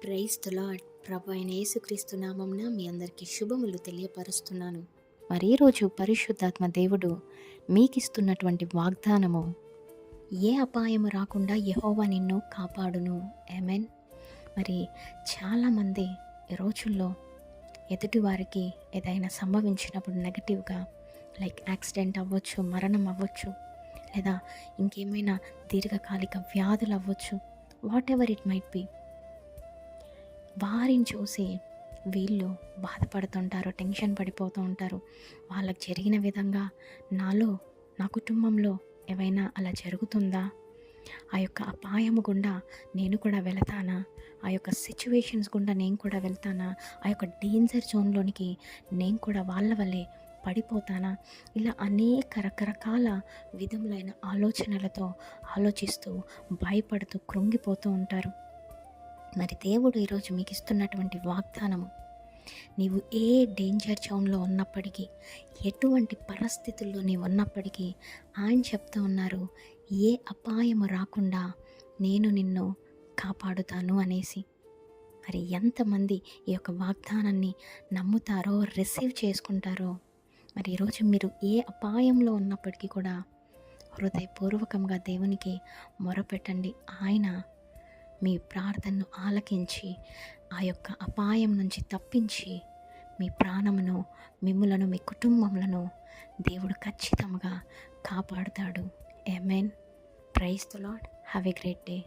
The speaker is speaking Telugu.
Praise the lord. ప్రభు అయిన యేసుక్రీస్తు నామమున మీ అందరికీ శుభములు తెలియపరుస్తున్నాను. మరి ఈరోజు పరిశుద్ధాత్మ దేవుడు మీకిస్తున్నటువంటి వాగ్దానము, ఏ అపాయము రాకుండా యెహోవా నిన్ను కాపాడును. ఆమేన్. మరి చాలామంది ఈ రోజుల్లో ఎదుటి వారికి ఏదైనా సంభవించినప్పుడు నెగటివ్గా, లైక్ యాక్సిడెంట్ అవ్వచ్చు, మరణం అవ్వచ్చు, లేదా ఇంకేమైనా దీర్ఘకాలిక వ్యాధులు అవ్వచ్చు, what ever it might be, వారిని చూసి వీళ్ళు బాధపడుతుంటారు, టెన్షన్ పడిపోతూ ఉంటారు. వాళ్ళకి జరిగిన విధంగా నాలో, నా కుటుంబంలో ఏమైనా అలా జరుగుతుందా? ఆ యొక్క అపాయము గుండా నేను కూడా వెళతానా? ఆ యొక్క సిచ్యువేషన్స్ గుండా నేను కూడా వెళ్తానా? ఆ యొక్క డేంజర్ జోన్లోనికి నేను కూడా వాళ్ళ వల్లే పడిపోతానా? ఇలా అనేక రకరకాల విధములైన ఆలోచనలతో ఆలోచిస్తూ, భయపడుతూ, కృంగిపోతూ ఉంటారు. మరి దేవుడు ఈరోజు మీకు ఇస్తున్నటువంటి వాగ్దానము, నీవు ఏ డేంజర్ జోన్లో ఉన్నప్పటికీ, ఎటువంటి పరిస్థితుల్లో నీవు ఉన్నప్పటికీ ఆయన చెప్తూ ఉన్నారు, ఏ అపాయము రాకుండా నేను నిన్ను కాపాడుతాను అనేసి. మరి ఎంతమంది ఈ యొక్క వాగ్దానాన్ని నమ్ముతారో, రిసీవ్ చేసుకుంటారో. మరి ఈరోజు మీరు ఏ అపాయంలో ఉన్నప్పటికీ కూడా హృదయపూర్వకంగా దేవునికి మొరపెట్టండి. ఆయన మీ ప్రార్థనను ఆలకించి ఆ యొక్క అపాయం నుంచి తప్పించి మీ ప్రాణమును, మిమ్ములను, మీ కుటుంబములను దేవుడు ఖచ్చితంగా కాపాడుతాడు. Amen. Praise the lord. Have a great day.